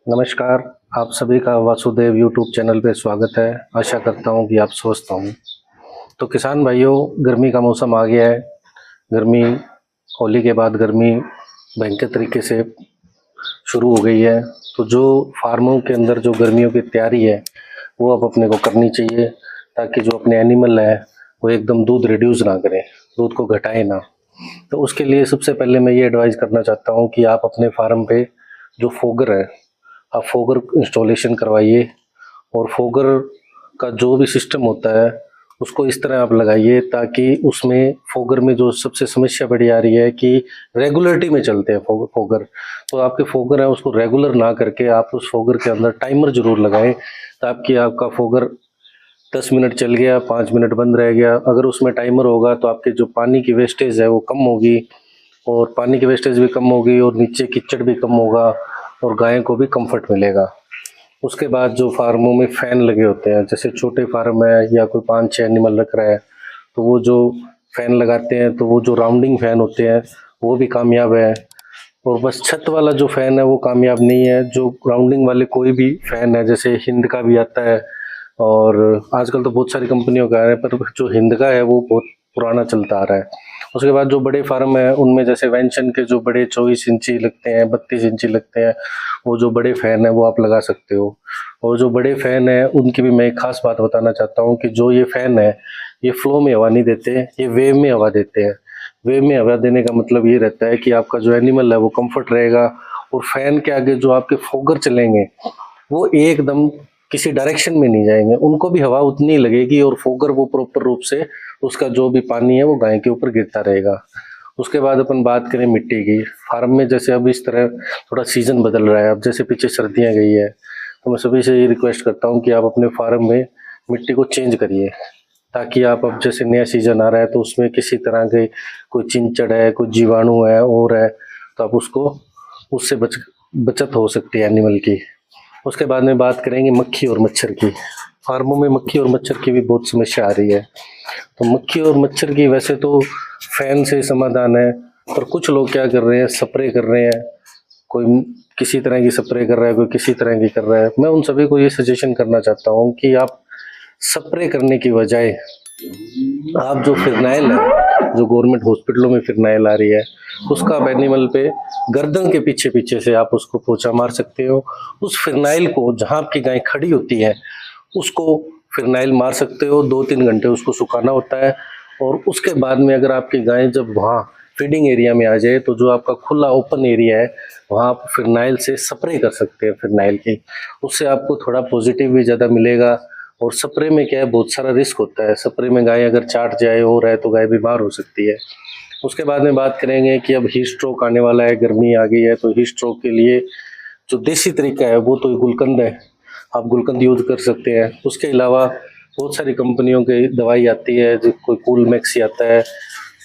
नमस्कार। आप सभी का वासुदेव यूट्यूब चैनल पे स्वागत है। आशा करता हूँ कि आप स्वस्थ होंगे। तो किसान भाइयों, गर्मी का मौसम आ गया है। गर्मी, होली के बाद गर्मी भयंकर तरीके से शुरू हो गई है। तो जो फार्मों के अंदर जो गर्मियों की तैयारी है वो अब अपने को करनी चाहिए, ताकि जो अपने एनिमल है वो एकदम दूध रिड्यूस ना करें, दूध को घटाए ना। तो उसके लिए सबसे पहले मैं ये एडवाइस करना चाहता हूँ कि आप अपने फार्म पे जो फोगर है, आप फोगर इंस्टॉलेशन करवाइए। और फोगर का जो भी सिस्टम होता है उसको इस तरह आप लगाइए ताकि उसमें फोगर में जो सबसे समस्या बड़ी आ रही है कि रेगुलरिटी में चलते हैं फोगर। तो आपके फोगर है उसको रेगुलर ना करके आप उस फोगर के अंदर टाइमर जरूर लगाएं, ताकि आपका फोगर 10 मिनट चल गया, 5 मिनट बंद रह गया, अगर उसमें टाइमर होगा तो आपके जो पानी की वेस्टेज है वो कम होगी, और पानी की वेस्टेज भी कम होगी और नीचे कीचड़ भी कम होगा और गाय को भी कंफर्ट मिलेगा। उसके बाद जो फार्मों में फैन लगे होते हैं, जैसे छोटे फार्म है या कोई 5-6 एनिमल रख रहा है, तो वो जो फैन लगाते हैं तो वो जो राउंडिंग फैन होते हैं वो भी कामयाब है। और बस छत वाला जो फैन है वो कामयाब नहीं है। जो राउंडिंग वाले कोई भी फैन है, जैसे हिंद का भी आता है और आजकल तो बहुत सारी कंपनियों का है, पर जो हिंद का है वो बहुत पुराना चलता आ रहा है। उसके बाद जो बड़े फार्म है उनमें जैसे वेंशन के जो बड़े 24 इंची लगते हैं, 32 इंची लगते हैं, वो जो बड़े फैन है वो आप लगा सकते हो। और जो बड़े फैन है उनकी भी मैं एक खास बात बताना चाहता हूँ कि जो ये फैन है ये फ्लो में हवा नहीं देते, ये वेव में हवा देते हैं। वेव में हवा देने का मतलब ये रहता है कि आपका जो एनिमल है वो कंफर्ट रहेगा, और फैन के आगे जो आपके फोगर चलेंगे वो एकदम किसी डायरेक्शन में नहीं जाएंगे, उनको भी हवा उतनी लगेगी और फोगर वो प्रॉपर रूप से उसका जो भी पानी है वो गाय के ऊपर गिरता रहेगा। उसके बाद अपन बात करें मिट्टी की। फार्म में जैसे अब इस तरह थोड़ा सीजन बदल रहा है, अब जैसे पीछे सर्दियाँ गई है, तो मैं सभी से ये रिक्वेस्ट करता हूँ कि आप अपने फार्म में मिट्टी को चेंज करिए, ताकि आप अब जैसे नया सीजन आ रहा है तो उसमें किसी तरह के कोई चिंचड़ है, कोई जीवाणु है और है, तो आप उसको उससे बचत हो सकती है एनिमल की। उसके बाद में बात करेंगे मक्खी और मच्छर की। फार्मों में मक्खी और मच्छर की भी बहुत समस्या आ रही है। तो मक्खी और मच्छर की वैसे तो फैन से समाधान है, पर कुछ लोग क्या कर रहे हैं, स्प्रे कर रहे हैं। कोई किसी तरह की स्प्रे कर रहा है, कोई किसी तरह की कर रहा है। मैं उन सभी को ये सजेशन करना चाहता हूँ कि आप स्प्रे करने की बजाय आप जो फिरनाइल है, जो गवर्नमेंट हॉस्पिटलों में फिरनाइल आ रही है, उसका आप एनिमल पे गर्दन के पीछे पीछे से आप उसको पोंछा मार सकते हो। उस फिरनाइल को जहाँ आपकी गाय खड़ी होती है उसको फिरनाइल मार सकते हो। 2-3 घंटे उसको सुखाना होता है, और उसके बाद में अगर आपकी गाय जब वहाँ फीडिंग एरिया में आ जाए तो जो आपका खुला ओपन एरिया है वहाँ आप फिरनाइल से स्प्रे कर सकते हैं फिरनाइल की। उससे आपको थोड़ा पॉजिटिव भी ज़्यादा मिलेगा। और स्प्रे में क्या है, बहुत सारा रिस्क होता है। स्प्रे में गाय अगर चाट जाए और है तो गाय बीमार हो सकती है। उसके बाद में बात करेंगे कि अब हीट स्ट्रोक आने वाला है, गर्मी आ गई है, तो हीट स्ट्रोक के लिए जो देसी तरीका है वो तो गुलकंद है, आप गुलकंद यूज कर सकते हैं। उसके अलावा बहुत सारी कंपनियों की दवाई आती है, जो कोई कूल मैक्सी आता है,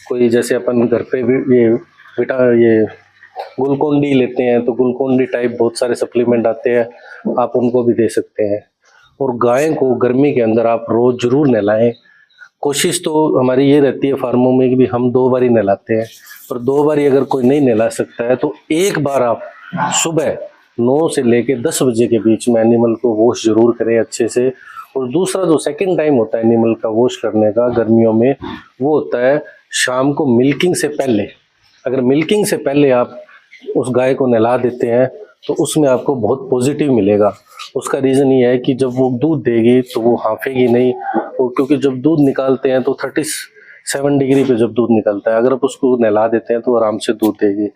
कोई जैसे अपन घर पे भी ये ग्लूकोन डी लेते हैं, तो ग्लूकोन डी टाइप बहुत सारे सप्लीमेंट आते हैं, आप उनको भी दे सकते हैं। और गाय को गर्मी के अंदर आप रोज जरूर नहलाएं। कोशिश तो हमारी ये रहती है फार्मों में कि भी हम 2 बार ही नहलाते हैं, पर 2 बार ही अगर कोई नहीं नहला सकता है तो एक बार आप सुबह 9 से लेके 10 बजे के बीच में एनिमल को वॉश जरूर करें अच्छे से। और दूसरा जो सेकंड टाइम होता है एनिमल का वॉश करने का गर्मियों में, वो होता है शाम को मिल्किंग से पहले। अगर मिल्किंग से पहले आप उस गाय को नहला देते हैं तो उसमें आपको बहुत पॉजिटिव मिलेगा। उसका रीज़न ये है कि जब वो दूध देगी तो वो हाफेगी नहीं, क्योंकि जब दूध निकालते हैं तो 37 डिग्री पे जब दूध निकलता है, अगर आप उसको नहला देते हैं तो आराम से दूध देगी।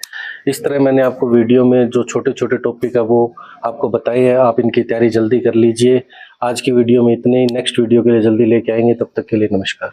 इस तरह मैंने आपको वीडियो में जो छोटे छोटे टॉपिक है वो आपको बताए हैं, आप इनकी तैयारी जल्दी कर लीजिए। आज की वीडियो में इतने ही, नेक्स्ट वीडियो के लिए जल्दी लेके आएंगे, तब तक के लिए नमस्कार।